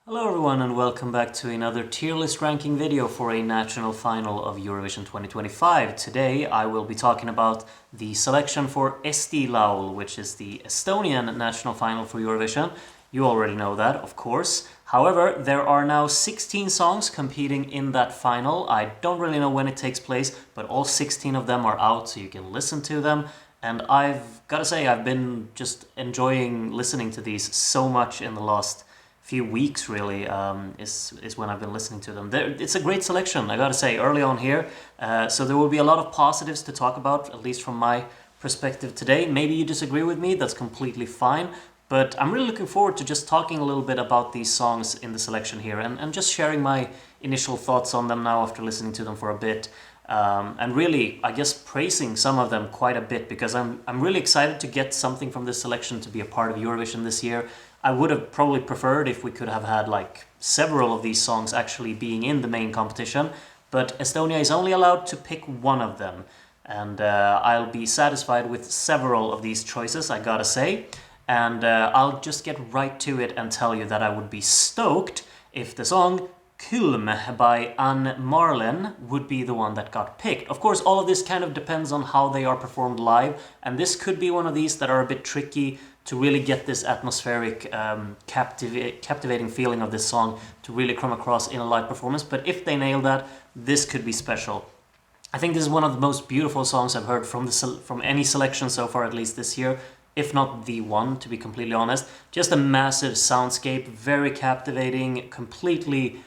Hello everyone and welcome back to another tier list ranking video for a national final of Eurovision 2025. Today I will be talking about the selection for Eesti Laul, which is the Estonian national final for Eurovision. You already know that, of course. However, there are now 16 songs competing in that final. I don't really know when it takes place, but all 16 of them are out so you can listen to them. And I've got to say, I've been just enjoying listening to these so much in the last few weeks, really, is when I've been listening to them. It's a great selection, I gotta say, early on here. So there will be a lot of positives to talk about, at least from my perspective today. Maybe you disagree with me, that's completely fine. But I'm really looking forward to just talking a little bit about these songs in the selection here and just sharing my initial thoughts on them now after listening to them for a bit. And really, I guess, praising some of them quite a bit because I'm really excited to get something from this selection to be a part of Eurovision this year. I would have probably preferred if we could have had like several of these songs actually being in the main competition, but Estonia is only allowed to pick one of them. And I'll be satisfied with several of these choices, I gotta say. And I'll just get right to it and tell you that I would be stoked if the song Külm by An-Marlen would be the one that got picked. Of course, all of this kind of depends on how they are performed live, and this could be one of these that are a bit tricky to really get this atmospheric, captivating feeling of this song to really come across in a live performance. But if they nail that, this could be special. I think this is one of the most beautiful songs I've heard from any selection so far, at least this year, if not the one, to be completely honest. Just a massive soundscape, very captivating, completely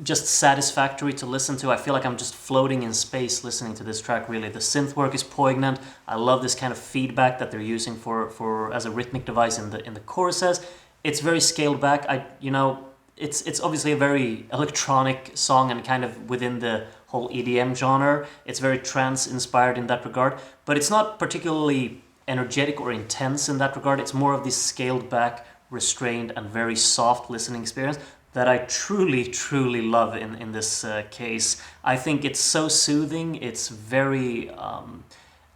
just satisfactory to listen to. I feel like I'm just floating in space listening to this track, really. The synth work is poignant. I love this kind of feedback that they're using for as a rhythmic device in the choruses. It's very scaled back. It's obviously a very electronic song and kind of within the whole EDM genre. It's very trance-inspired in that regard, but it's not particularly energetic or intense in that regard. It's more of this scaled back, restrained, and very soft listening experience that I truly, truly love in this case. I think it's so soothing, it's very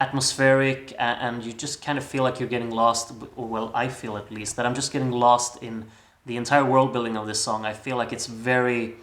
atmospheric, and you just kind of feel like you're getting lost, or well, I feel at least, that I'm just getting lost in the entire world building of this song. I feel like it's very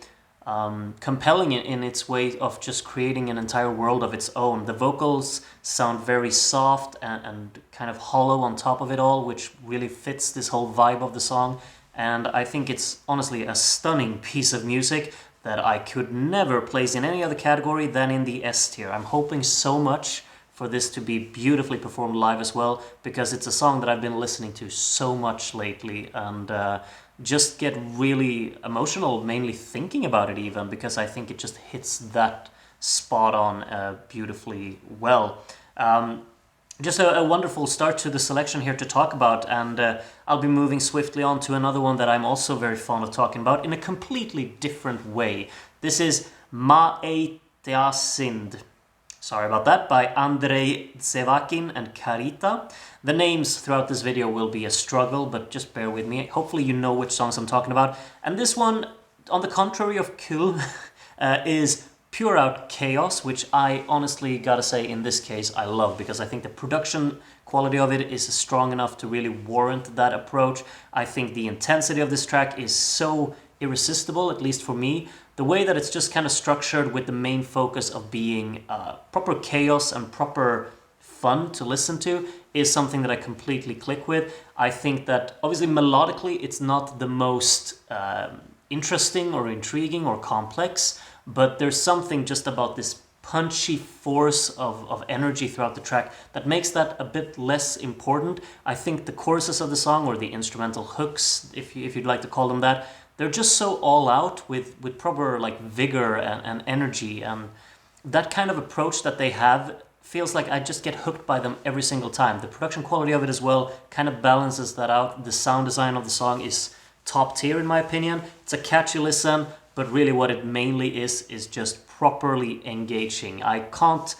compelling in its way of just creating an entire world of its own. The vocals sound very soft and kind of hollow on top of it all, which really fits this whole vibe of the song. And I think it's honestly a stunning piece of music that I could never place in any other category than in the S tier. I'm hoping so much for this to be beautifully performed live as well, because it's a song that I've been listening to so much lately and just get really emotional, mainly thinking about it even, because I think it just hits that spot on beautifully well. Just a wonderful start to the selection here to talk about, and I'll be moving swiftly on to another one that I'm also very fond of talking about in a completely different way. This is sorry about that, by Andrei Zevakin and Karita. The names throughout this video will be a struggle, but just bear with me. Hopefully you know which songs I'm talking about. And this one, on the contrary of Külm, is pure out chaos, which I honestly gotta say in this case I love, because I think the production quality of it is strong enough to really warrant that approach. I think the intensity of this track is so irresistible, at least for me. The way that it's just kind of structured with the main focus of being proper chaos and proper fun to listen to is something that I completely click with. I think that obviously melodically it's not the most interesting or intriguing or complex, but there's something just about this punchy force of energy throughout the track that makes that a bit less important. I think the choruses of the song, or the instrumental hooks, if you'd like to call them that, they're just so all out with proper like vigor and energy, and that kind of approach that they have feels like I just get hooked by them every single time. The production quality of it as well kind of balances that out. The sound design of the song is top tier in my opinion. It's a catchy listen, but really what it mainly is just properly engaging. I can't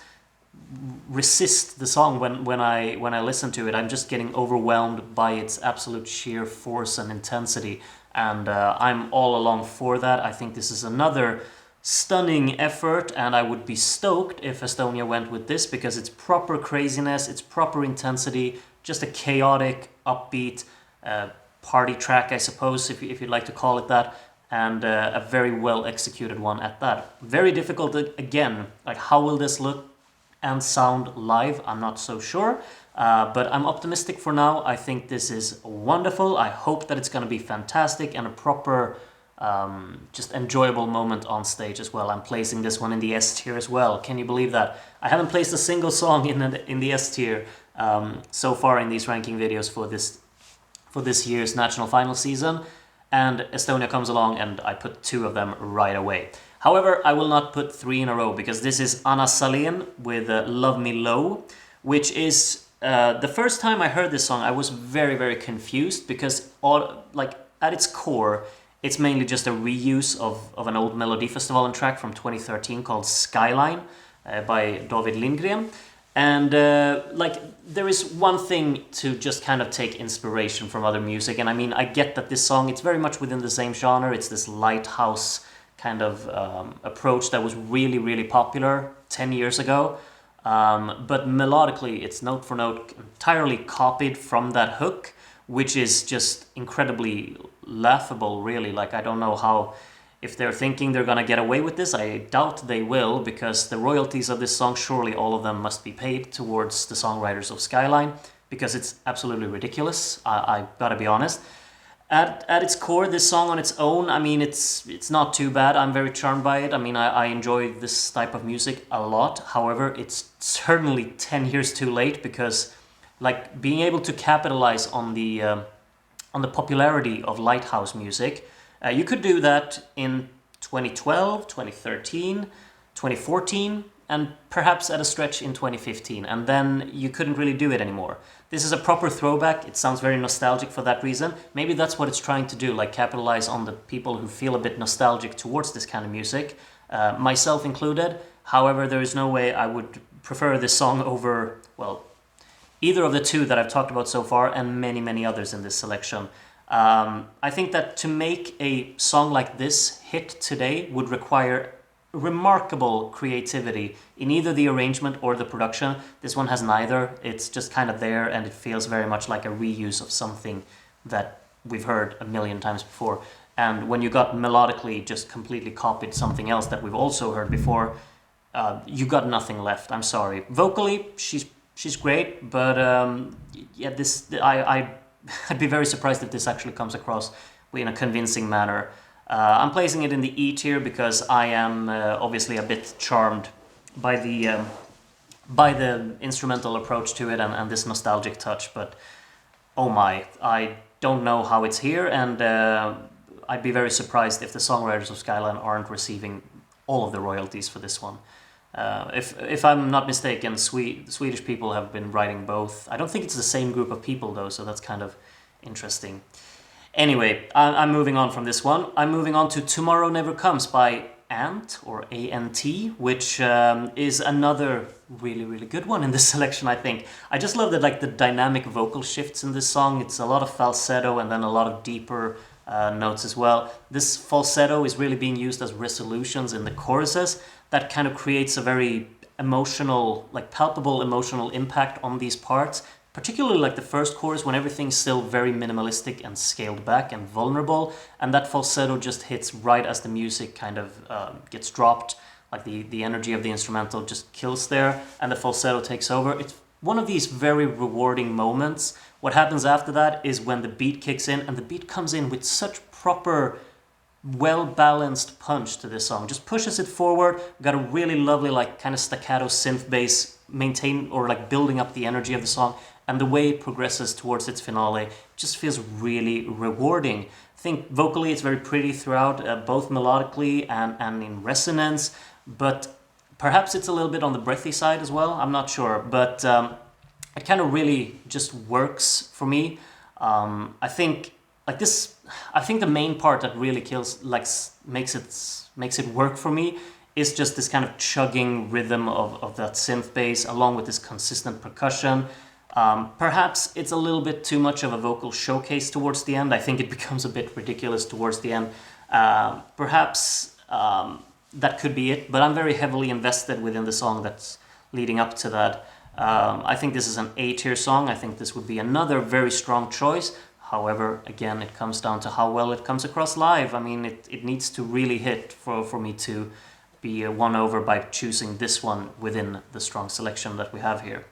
resist the song when I listen to it. I'm just getting overwhelmed by its absolute sheer force and intensity, and I'm all along for that. I think this is another stunning effort, and I would be stoked if Estonia went with this, because it's proper craziness, it's proper intensity, just a chaotic, upbeat, party track, I suppose, if you'd like to call it that, and a very well executed one at that. Very difficult again, like how will this look and sound live? I'm not so sure, but I'm optimistic for now. I think this is wonderful. I hope that it's going to be fantastic and a proper, just enjoyable moment on stage as well. I'm placing this one in the S tier as well. Can you believe that? I haven't placed a single song in the S tier so far in these ranking videos for this year's national final season, and Estonia comes along and I put 2 of them right away. However, I will not put 3 in a row because this is Sahlene with Love Me Low, which is the first time I heard this song I was very, very confused because at its core it's mainly just a reuse of an old Melodifestivalen track from 2013 called Skyline by David Lindgren. And there is one thing to just kind of take inspiration from other music, and I mean, I get that this song, it's very much within the same genre. It's this lighthouse kind of approach that was really, really popular 10 years ago. But melodically, it's note for note entirely copied from that hook, which is just incredibly laughable, really. Like, I don't know how... If they're thinking they're gonna get away with this, I doubt they will, because the royalties of this song, surely all of them must be paid towards the songwriters of Skyline, because it's absolutely ridiculous, I gotta be honest. At its core, this song on its own, I mean, it's not too bad. I'm very charmed by it. I mean, I enjoy this type of music a lot. However, it's certainly 10 years too late, because like being able to capitalize on the popularity of lighthouse music, you could do that in 2012, 2013, 2014, and perhaps at a stretch in 2015, and then you couldn't really do it anymore. This is a proper throwback. It sounds very nostalgic for that reason. Maybe that's what it's trying to do, like capitalize on the people who feel a bit nostalgic towards this kind of music, myself included. However, there is no way I would prefer this song over, well, either of the 2 that I've talked about so far, and many, many others in this selection. I think that to make a song like this hit today would require remarkable creativity in either the arrangement or the production. This one has neither. It's just kind of there, and it feels very much like a reuse of something that we've heard a million times before. And when you got melodically just completely copied something else that we've also heard before, you got nothing left. I'm sorry. Vocally, she's great, but yeah, I'd be very surprised if this actually comes across in a convincing manner. I'm placing it in the E tier because I am obviously a bit charmed by the instrumental approach to it and this nostalgic touch. But oh my, I don't know how it's here, and I'd be very surprised if the songwriters of Skyline aren't receiving all of the royalties for this one. If I'm not mistaken, Swedish people have been writing both. I don't think it's the same group of people though, so that's kind of interesting. Anyway, I'm moving on from this one. I'm moving on to Tomorrow Never Comes by Ant, or A-N-T, which is another really, really good one in this selection, I think. I just love that, like, the dynamic vocal shifts in this song. It's a lot of falsetto and then a lot of deeper notes as well. This falsetto is really being used as resolutions in the choruses. That kind of creates a very emotional, like palpable emotional impact on these parts, particularly like the first chorus when everything's still very minimalistic and scaled back and vulnerable, and that falsetto just hits right as the music kind of gets dropped, like the energy of the instrumental just kills there and the falsetto takes over. It's one of these very rewarding moments. What happens after that is when the beat kicks in, and the beat comes in with such proper, well-balanced punch to this song. Just pushes it forward. We've got a really lovely, like, kind of staccato synth bass building up the energy of the song, and the way it progresses towards its finale just feels really rewarding. I think vocally it's very pretty throughout, both melodically and in resonance, but perhaps it's a little bit on the breathy side as well, I'm not sure, but it kind of really just works for me. I think the main part that really makes it work for me is just this kind of chugging rhythm of that synth bass along with this consistent percussion. Perhaps it's a little bit too much of a vocal showcase towards the end. I think it becomes a bit ridiculous towards the end. Perhaps that could be it, but I'm very heavily invested within the song that's leading up to that. I think this is an A-tier song. I think this would be another very strong choice. However, again, it comes down to how well it comes across live. I mean, it needs to really hit for me to be won over by choosing this one within the strong selection that we have here.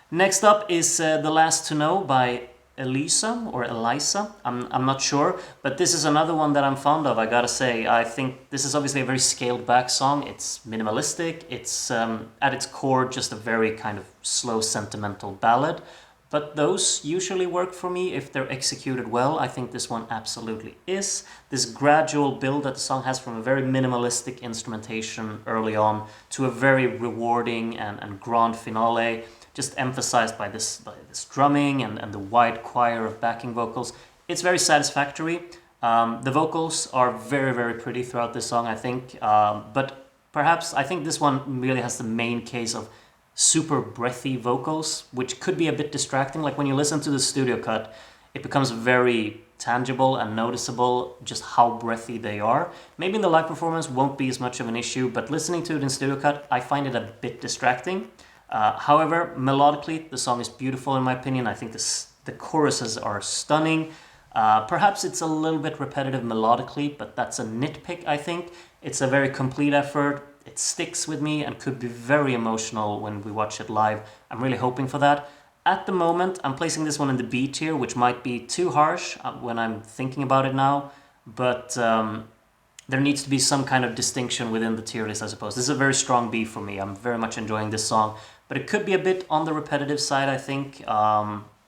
Next up is The Last to Know by ELYSA or ELYSA. I'm not sure, but this is another one that I'm fond of, I gotta say. I think this is obviously a very scaled back song. It's minimalistic. It's at its core just a very kind of slow sentimental ballad. But those usually work for me if they're executed well. I think this one absolutely is. This gradual build that the song has from a very minimalistic instrumentation early on to a very rewarding and grand finale, just emphasized by this drumming and the wide choir of backing vocals. It's very satisfactory. The vocals are very, very pretty throughout this song, I think. But perhaps I think this one really has the main case of super breathy vocals, which could be a bit distracting. Like when you listen to the studio cut, it becomes very tangible and noticeable just how breathy they are. Maybe in the live performance won't be as much of an issue, but listening to it in studio cut, I find it a bit distracting. However, melodically, the song is beautiful in my opinion. I think the choruses are stunning. Perhaps it's a little bit repetitive melodically, but that's a nitpick, I think. It's a very complete effort. It sticks with me and could be very emotional when we watch it live. I'm really hoping for that. At the moment, I'm placing this one in the B tier, which might be too harsh when I'm thinking about it now, but there needs to be some kind of distinction within the tier list, I suppose. This is a very strong B for me. I'm very much enjoying this song, but it could be a bit on the repetitive side, I think,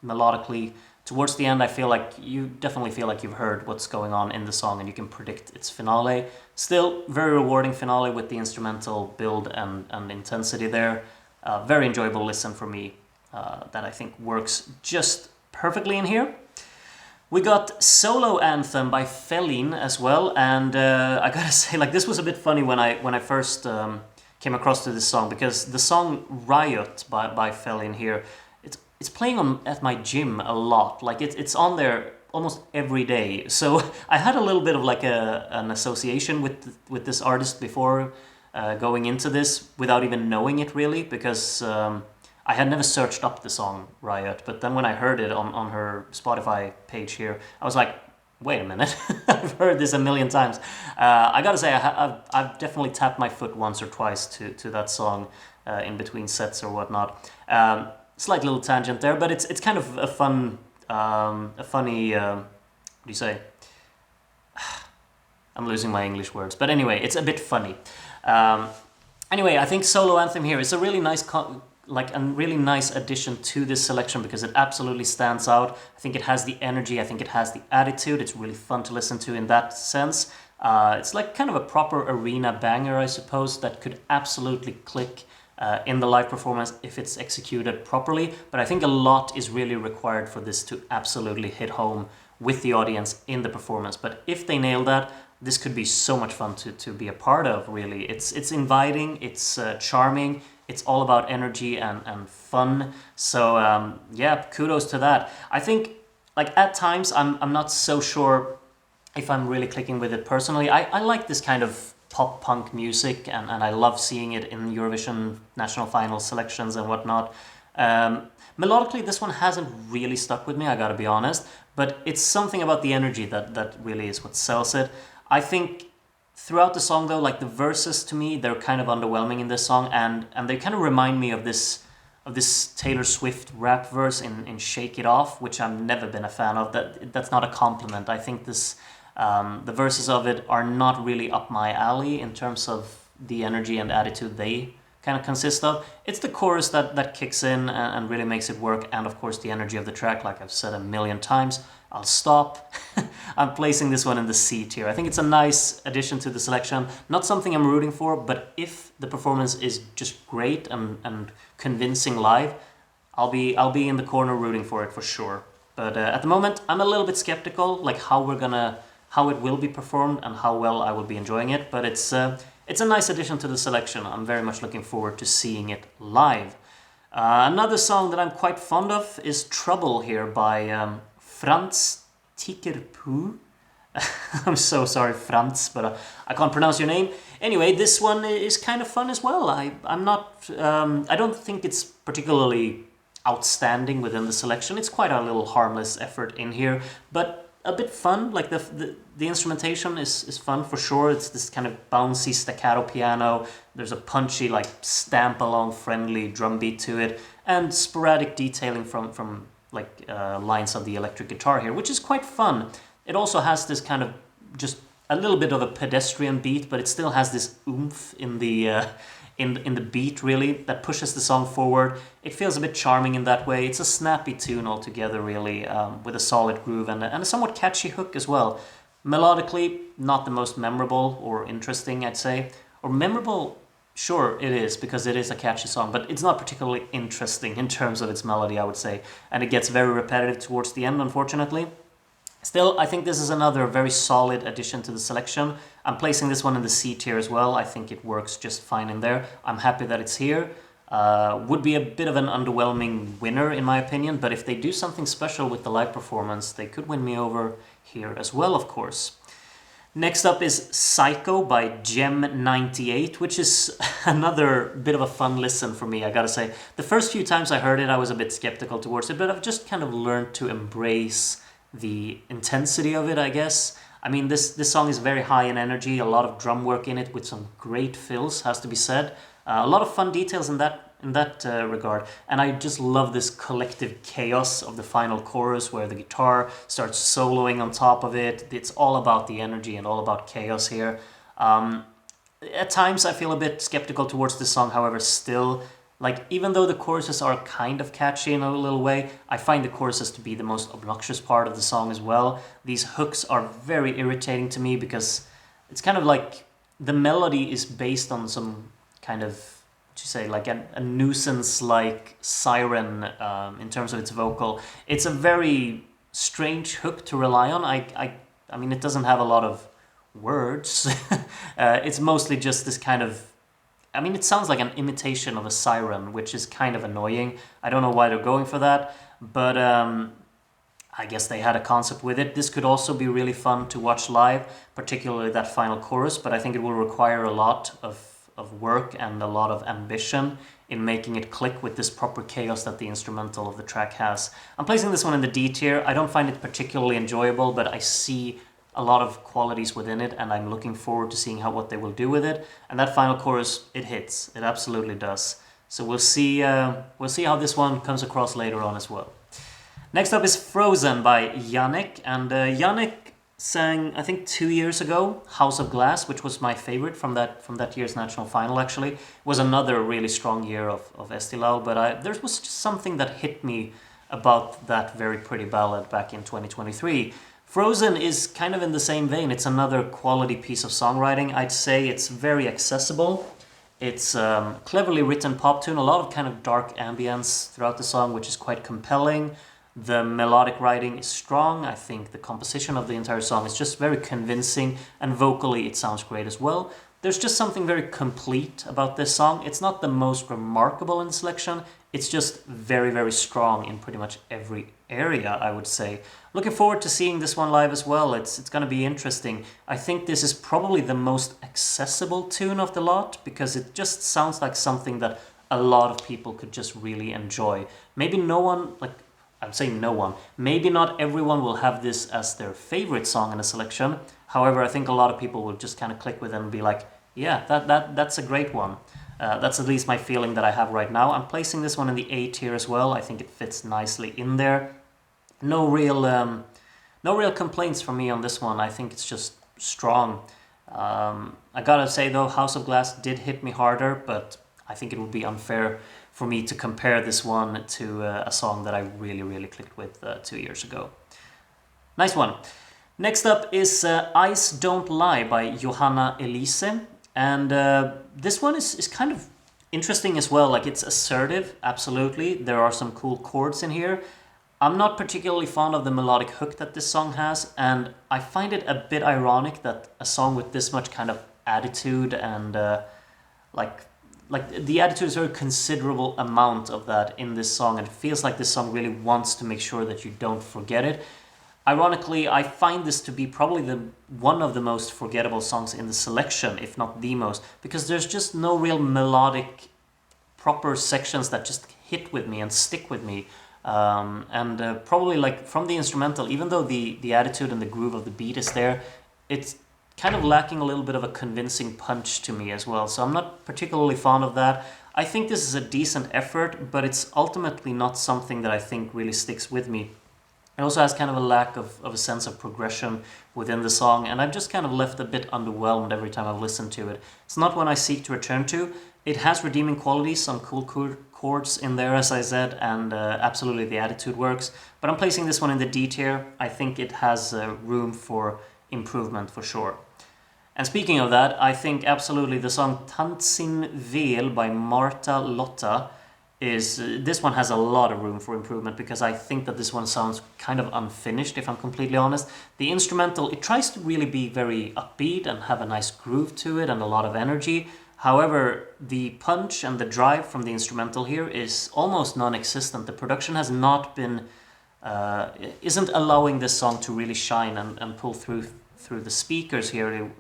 melodically. Towards the end, I feel like you definitely feel like you've heard what's going on in the song and you can predict its finale. Still, very rewarding finale with the instrumental build and intensity there. Very enjoyable listen for me that I think works just perfectly in here. We got Solo Anthem by Felin as well, and I gotta say, like, this was a bit funny when I first came across to this song, because the song Riot by Felin here, it's playing at my gym a lot. Like it's on there almost every day. So I had a little bit of like an association with this artist before going into this without even knowing it really, because I had never searched up the song Riot. But then when I heard it on her Spotify page here, I was like, wait a minute, I've heard this a million times. I gotta say, I've definitely tapped my foot once or twice to that song in between sets or whatnot. Slight little tangent there, but it's kind of a funny, what do you say? I'm losing my English words, but anyway, it's a bit funny. Anyway, I think Solo Anthem here is a really nice, really nice addition to this selection because it absolutely stands out. I think it has the energy, I think it has the attitude. It's really fun to listen to in that sense. It's like kind of a proper arena banger, I suppose, that could absolutely click in the live performance if it's executed properly, but I think a lot is really required for this to absolutely hit home with the audience in the performance. But if they nail that, this could be so much fun to be a part of, really. It's inviting, it's charming, it's all about energy and fun. So yeah, kudos to that. I think like at times I'm not so sure if I'm really clicking with it personally. I like this kind of pop punk music and I love seeing it in Eurovision national final selections and whatnot. Melodically, this one hasn't really stuck with me, I gotta be honest, but it's something about the energy that really is what sells it. I think throughout the song though, like the verses to me, they're kind of underwhelming in this song, and they kind of remind me of this Taylor Swift rap verse in Shake It Off, which I've never been a fan of. That's not a compliment. I think this the verses of it are not really up my alley in terms of the energy and attitude they kind of consist of. It's the chorus that kicks in and really makes it work, and of course the energy of the track, like I've said a million times. I'll stop. I'm placing this one in the C tier. I think it's a nice addition to the selection. Not something I'm rooting for, but if the performance is just great and convincing live, I'll be in the corner rooting for it for sure. But at the moment, I'm a little bit skeptical, like how it will be performed and how well I will be enjoying it. But it's a nice addition to the selection. I'm very much looking forward to seeing it live. Another song that I'm quite fond of is Trouble here by Frants Tikerpuu. I'm so sorry, Frants, but I can't pronounce your name. Anyway, this one is kind of fun as well. I don't think it's particularly outstanding within the selection. It's quite a little harmless effort in here, but a bit fun. Like the instrumentation is fun for sure. It's this kind of bouncy staccato piano. There's a punchy, like, stamp along friendly drum beat to it, and sporadic detailing from lines of the electric guitar here, which is quite fun. It also has this kind of just a little bit of a pedestrian beat, but it still has this oomph in the in the beat, really, that pushes the song forward. It feels a bit charming in that way. It's a snappy tune altogether, really, with a solid groove and a somewhat catchy hook as well. Melodically, not the most memorable or interesting, I'd say. Or memorable, sure, it is, because it is a catchy song, but it's not particularly interesting in terms of its melody, I would say. And it gets very repetitive towards the end, unfortunately. Still, I think this is another very solid addition to the selection. I'm placing this one in the C tier as well. I think it works just fine in there. I'm happy that it's here. Would be a bit of an underwhelming winner in my opinion, but if they do something special with the live performance, they could win me over here as well, of course. Next up is Psycho by Gem98, which is another bit of a fun listen for me, I gotta say. The first few times I heard it, I was a bit skeptical towards it, but I've just kind of learned to embrace the intensity of it, I guess. I mean, this song is very high in energy, a lot of drum work in it with some great fills, has to be said. A lot of fun details in that regard, and I just love this collective chaos of the final chorus where the guitar starts soloing on top of it. It's all about the energy and all about chaos here. At times I feel a bit skeptical towards this song, however, still, like, even though the choruses are kind of catchy in a little way, I find the choruses to be the most obnoxious part of the song as well. These hooks are very irritating to me because it's kind of like the melody is based on some kind of, what you say, like a nuisance-like siren in terms of its vocal. It's a very strange hook to rely on. I mean, it doesn't have a lot of words. It's mostly just this kind of, I mean, it sounds like an imitation of a siren, which is kind of annoying. I don't know why they're going for that, but I guess they had a concept with it. This could also be really fun to watch live, particularly that final chorus, but I think it will require a lot of work and a lot of ambition in making it click with this proper chaos that the instrumental of the track has. I'm placing this one in the D tier. I don't find it particularly enjoyable, but I see a lot of qualities within it, and I'm looking forward to seeing what they will do with it. And that final chorus, it hits. It absolutely does. So we'll see how this one comes across later on as well. Next up is Frozen by Janek, and Janek sang, I think 2 years ago, House of Glass, which was my favorite from that year's national final. Actually, it was another really strong year of Eesti Laul, but there was just something that hit me about that very pretty ballad back in 2023. Frozen is kind of in the same vein. It's another quality piece of songwriting. I'd say it's very accessible. It's cleverly written pop tune, a lot of kind of dark ambience throughout the song, which is quite compelling. The melodic writing is strong. I think the composition of the entire song is just very convincing, and vocally it sounds great as well. There's just something very complete about this song. It's not the most remarkable in the selection. It's just very, very strong in pretty much every area, I would say. Looking forward to seeing this one live as well. It's going to be interesting. I think this is probably the most accessible tune of the lot because it just sounds like something that a lot of people could just really enjoy. Maybe no one, like, I'm saying no one, maybe not everyone will have this as their favorite song in a selection. However, I think a lot of people will just kind of click with it and be like, yeah, that's a great one. That's at least my feeling that I have right now. I'm placing this one in the A tier as well. I think it fits nicely in there. No real complaints from me on this one. I think it's just strong. I gotta say though, House of Glass did hit me harder, but I think it would be unfair for me to compare this one to a song that I really, really clicked with 2 years ago. Nice one. Next up is Eyes Don't Lie by Johanna, Elise. And this one is kind of interesting as well. Like, it's assertive, absolutely. There are some cool chords in here. I'm not particularly fond of the melodic hook that this song has, and I find it a bit ironic that a song with this much kind of attitude and like the attitude is a very considerable amount of that in this song, and it feels like this song really wants to make sure that you don't forget it. Ironically, I find this to be probably one of the most forgettable songs in the selection, if not the most, because there's just no real melodic proper sections that just hit with me and stick with me. Probably like from the instrumental, even though the attitude and the groove of the beat is there, it's kind of lacking a little bit of a convincing punch to me as well. So I'm not particularly fond of that. I think this is a decent effort, but it's ultimately not something that I think really sticks with me. It also has kind of a lack of a sense of progression within the song, and I'm just kind of left a bit underwhelmed every time I've listened to it. It's not one I seek to return to. It has redeeming qualities, some cool chords in there, as I said, and absolutely the attitude works. But I'm placing this one in the D tier. I think it has room for improvement for sure. And speaking of that, I think absolutely the song Tantsin, Veel by MARTA LOTTA is this one has a lot of room for improvement, because I think that this one sounds kind of unfinished, if I'm completely honest. The instrumental, it tries to really be very upbeat and have a nice groove to it and a lot of energy. However, the punch and the drive from the instrumental here is almost non-existent. The production has not been, isn't allowing this song to really shine and pull through the speakers here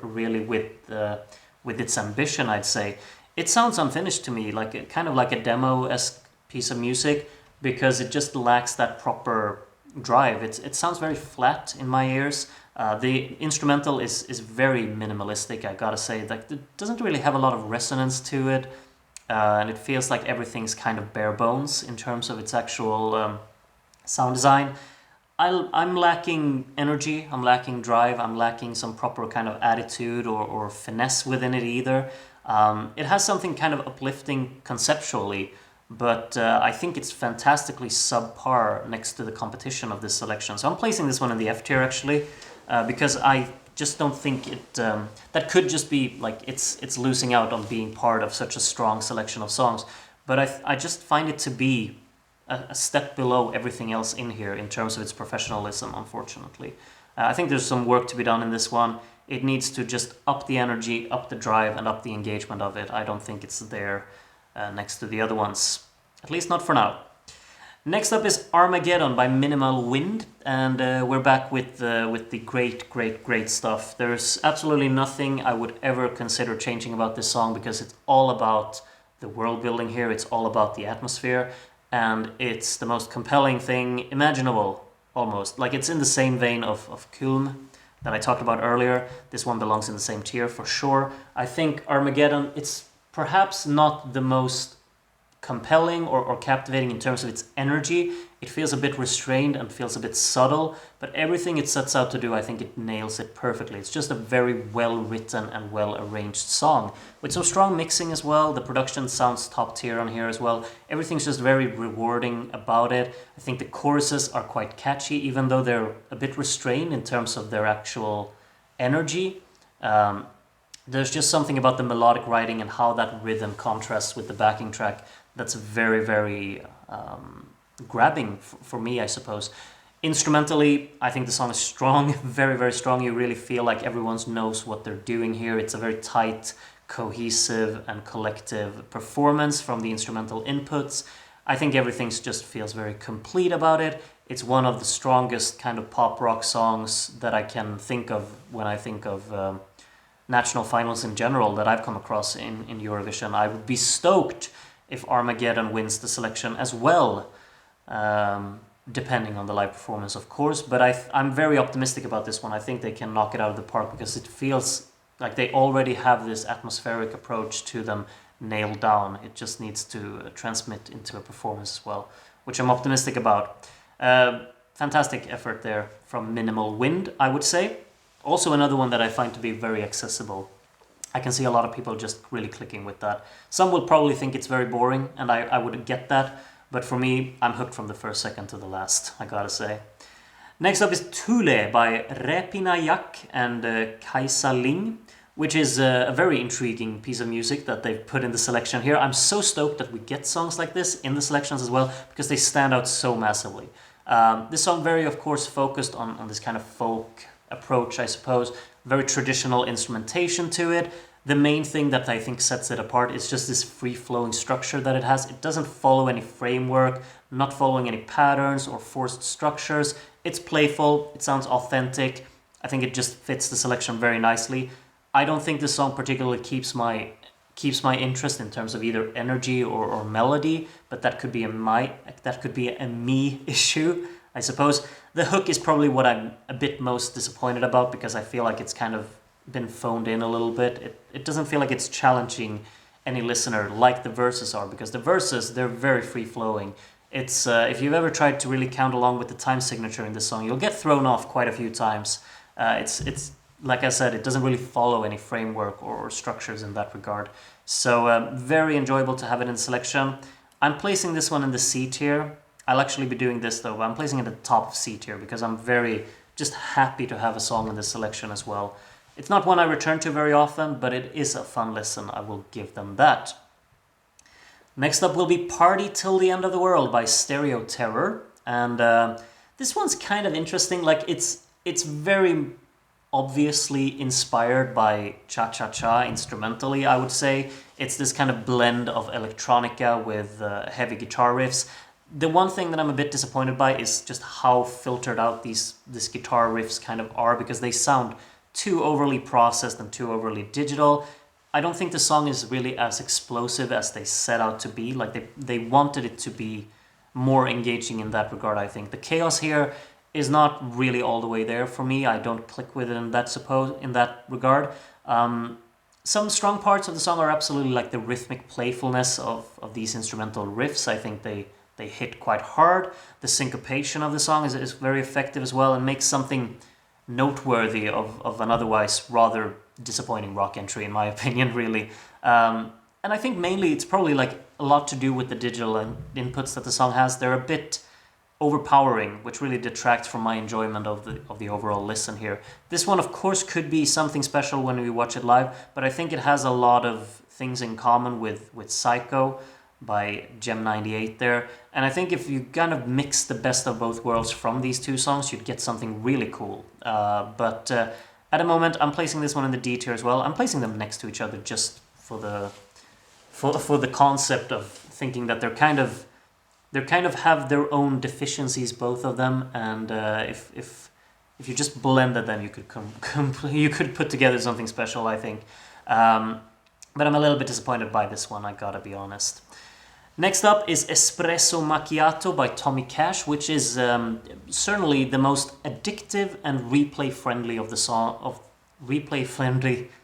really with its ambition, I'd say. It sounds unfinished to me, like kind of like a demo-esque piece of music, because it just lacks that proper drive. It sounds very flat in my ears. The instrumental is very minimalistic, I gotta say. Like, it doesn't really have a lot of resonance to it, and it feels like everything's kind of bare bones in terms of its actual sound design. I'm lacking energy, I'm lacking drive, I'm lacking some proper kind of attitude or finesse within it either. It has something kind of uplifting conceptually, but I think it's fantastically subpar next to the competition of this selection. So I'm placing this one in the F tier actually, because I just don't think it, that could just be like it's losing out on being part of such a strong selection of songs. But I just find it to be a step below everything else in here in terms of its professionalism, unfortunately. I think there's some work to be done in this one. It needs to just up the energy, up the drive, and up the engagement of it. I don't think it's there next to the other ones, at least not for now. Next up is Armageddon by Minimal Wind, and we're back with the great stuff. There's absolutely nothing I would ever consider changing about this song, because it's all about the world building here, it's all about the atmosphere, and it's the most compelling thing imaginable, almost. Like, it's in the same vein of Külm that I talked about earlier. This one belongs in the same tier for sure. I think Armageddon, it's perhaps not the most compelling or captivating in terms of its energy. It feels a bit restrained and feels a bit subtle, but everything it sets out to do, I think it nails it perfectly. It's just a very well written and well arranged song with some strong mixing as well. The production sounds top tier on here as well. Everything's just very rewarding about it. I think the choruses are quite catchy, even though they're a bit restrained in terms of their actual energy. There's just something about the melodic writing and how that rhythm contrasts with the backing track that's very grabbing for me, I suppose. Instrumentally, I think the song is strong, very strong. You really feel like everyone knows what they're doing here. It's a very tight, cohesive, and collective performance from the instrumental inputs. I think everything just feels very complete about it. It's one of the strongest kind of pop rock songs that I can think of when I think of national finals in general that I've come across in Eurovision. I would be stoked if Armageddon wins the selection as well, depending on the live performance, of course. But I'm very optimistic about this one. I think they can knock it out of the park, because it feels like they already have this atmospheric approach to them nailed down. It just needs to transmit into a performance as well, which I'm optimistic about. Fantastic effort there from Minimal Wind, I would say. Also another one that I find to be very accessible. I can see a lot of people just really clicking with that. Some will probably think it's very boring, and I would get that, but for me, I'm hooked from the first second to the last, I gotta say. Next up is Tule by Räpina and Kaisa Ling, which is a very intriguing piece of music that they've put in the selection here. I'm so stoked that we get songs like this in the selections as well, because they stand out so massively. This song very, of course, focused on this kind of folk approach, I suppose. Very traditional instrumentation to it. The main thing that I think sets it apart is just this free-flowing structure that it has. It doesn't follow any framework, not following any patterns or forced structures. It's playful, it sounds authentic. I think it just fits the selection very nicely. I don't think this song particularly keeps my interest in terms of either energy or melody, but that could be a me issue, I suppose. The hook is probably what I'm a bit most disappointed about, because I feel like it's kind of been phoned in a little bit. It doesn't feel like it's challenging any listener like the verses are, because the verses, they're very free-flowing. It's if you've ever tried to really count along with the time signature in this song, you'll get thrown off quite a few times. It's like I said, it doesn't really follow any framework or structures in that regard. So very enjoyable to have it in selection. I'm placing this one in the C tier. I'll actually be doing this though, but I'm placing it at the top of C tier because I'm very just happy to have a song in this selection as well. It's not one I return to very often, but it is a fun listen. I will give them that. Next up will be Party Till the End of the World by Stereo Terror. And this one's kind of interesting. Like it's very obviously inspired by Cha Cha Cha instrumentally, I would say. It's this kind of blend of electronica with heavy guitar riffs. The one thing that I'm a bit disappointed by is just how filtered out these guitar riffs kind of are, because they sound too overly processed and too overly digital. I don't think the song is really as explosive as they set out to be. Like they wanted it to be more engaging in that regard, I think. The chaos here is not really all the way there for me. I don't click with it in that regard. Some strong parts of the song are absolutely like the rhythmic playfulness of these instrumental riffs. I think they hit quite hard. The syncopation of the song is very effective as well, and makes something noteworthy of an otherwise rather disappointing rock entry, in my opinion, really. And I think mainly it's probably like a lot to do with the digital inputs that the song has. They're a bit overpowering, which really detracts from my enjoyment of the overall listen here. This one, of course, could be something special when we watch it live, but I think it has a lot of things in common with Psycho by Gem 98 there. And I think if you kind of mix the best of both worlds from these two songs, you'd get something really cool. But at the moment, I'm placing this one in the D tier as well. I'm placing them next to each other just for the concept of thinking that they kind of have their own deficiencies, both of them. And if you just blended them, you could you could put together something special, I think. But I'm a little bit disappointed by this one, I gotta be honest. Next up is Espresso Macchiato by Tommy Cash, which is certainly the most addictive and replay-friendly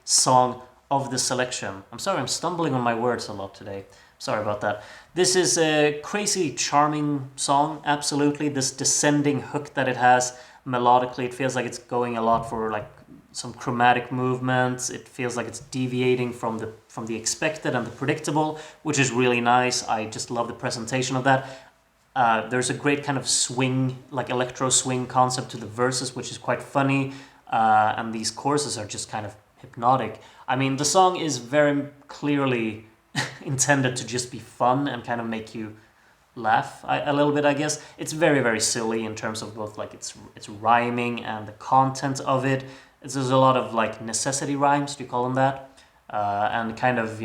song of the selection. I'm sorry, I'm stumbling on my words a lot today. Sorry about that. This is a crazy charming song, absolutely. This descending hook that it has melodically, it feels like it's going a lot for like some chromatic movements. It feels like it's deviating from the expected and the predictable, which is really nice. I just love the presentation of that. There's a great kind of swing, like electro swing concept to the verses, which is quite funny. And these choruses are just kind of hypnotic. I mean, the song is very clearly intended to just be fun and kind of make you laugh a little bit, I guess. It's very, very silly in terms of both like its rhyming and the content of it. There's a lot of like necessity rhymes, do you call them that? And kind of,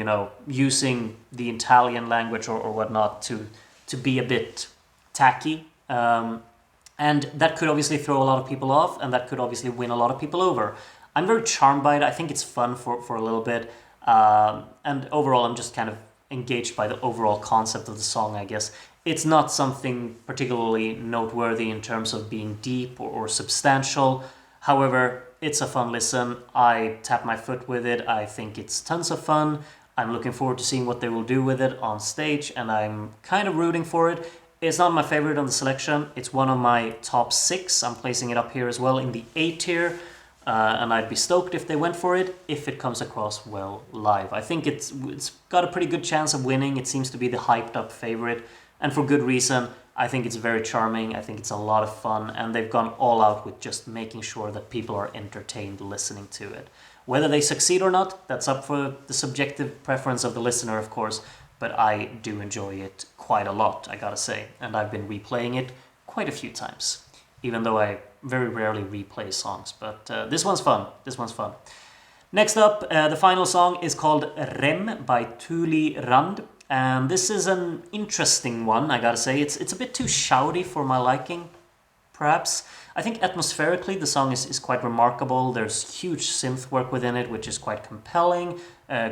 using the Italian language or whatnot to be a bit tacky. And that could obviously throw a lot of people off, and that could obviously win a lot of people over. I'm very charmed by it. I think it's fun for a little bit. And overall, I'm just kind of engaged by the overall concept of the song, I guess. It's not something particularly noteworthy in terms of being deep or substantial. However, it's a fun listen. I tap my foot with it. I think it's tons of fun. I'm looking forward to seeing what they will do with it on stage, and I'm kind of rooting for it. It's not my favorite on the selection. It's one of my top 6. I'm placing it up here as well in the A tier. And I'd be stoked if they went for it, if it comes across well live. I think it's got a pretty good chance of winning. It seems to be the hyped up favorite, and for good reason. I think it's very charming. I think it's a lot of fun, and they've gone all out with just making sure that people are entertained listening to it. Whether they succeed or not, that's up for the subjective preference of the listener, of course, but I do enjoy it quite a lot, I gotta say, and I've been replaying it quite a few times, even though I very rarely replay songs, but this one's fun. Next up, the final song is called Rem by Tuuli Rand, and this is an interesting one, I gotta say. It's a bit too shouty for my liking, perhaps. I think atmospherically the song is quite remarkable. There's huge synth work within it, which is quite compelling.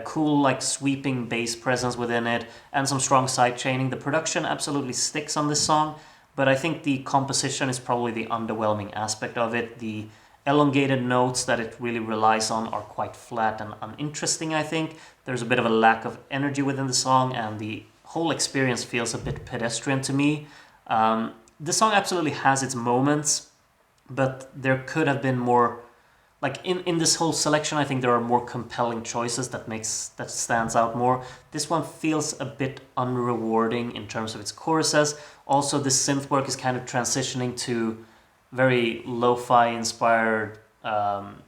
Cool, like sweeping bass presence within it, and some strong side chaining. The production absolutely sticks on this song, but I think the composition is probably the underwhelming aspect of it. The elongated notes that it really relies on are quite flat and uninteresting, I think. There's a bit of a lack of energy within the song, and the whole experience feels a bit pedestrian to me. The song absolutely has its moments, but there could have been more. Like in this whole selection, I think there are more compelling choices that stands out more. This one feels a bit unrewarding in terms of its choruses. Also, the synth work is kind of transitioning to very lo-fi inspired,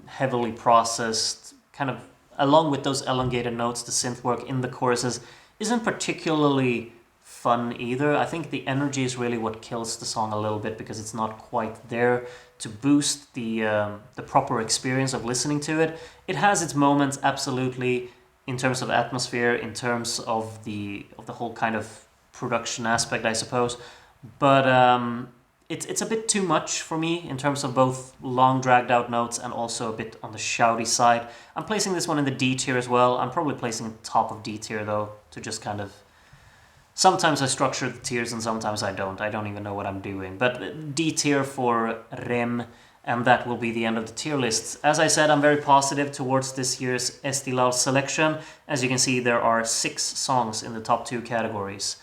heavily processed, kind of along with those elongated notes. The synth work in the choruses isn't particularly fun either. I think the energy is really what kills the song a little bit, because it's not quite there to boost the proper experience of listening to it. It has its moments, absolutely, in terms of atmosphere, in terms of the whole kind of production aspect, I suppose. But it's a bit too much for me in terms of both long dragged out notes and also a bit on the shouty side. I'm placing this one in the D tier as well. I'm probably placing it top of D tier though, to just kind of... Sometimes I structure the tiers and sometimes I don't. I don't even know what I'm doing. But D tier for Rem, and that will be the end of the tier list. As I said, I'm very positive towards this year's Eesti Laul selection. As you can see, there are 6 songs in the top 2 categories,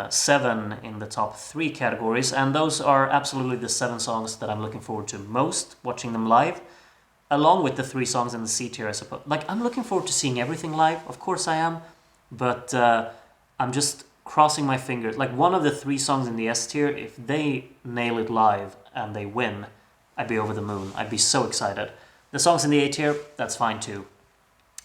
7 in the top 3 categories, and those are absolutely the 7 songs that I'm looking forward to most, watching them live, along with the 3 songs in the C tier, I suppose. Like, I'm looking forward to seeing everything live, of course I am, but I'm just crossing my fingers. Like, one of the 3 songs in the S tier, if they nail it live and they win, I'd be over the moon. I'd be so excited. The songs in the A tier, that's fine too.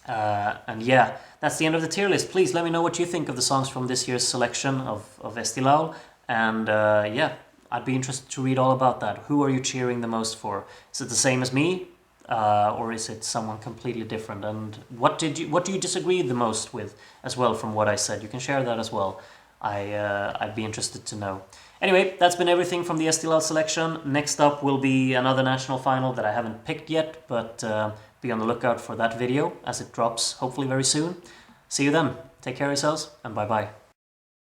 And yeah, that's the end of the tier list. Please let me know what you think of the songs from this year's selection of Eesti Laul. And yeah, I'd be interested to read all about that. Who are you cheering the most for? Is it the same as me? Or is it someone completely different? And what do you disagree the most with as well from what I said? You can share that as well. I'd be interested to know. Anyway, that's been everything from the Eesti Laul selection. Next up will be another national final that I haven't picked yet, but be on the lookout for that video as it drops hopefully very soon. See you then. Take care of yourselves and bye bye.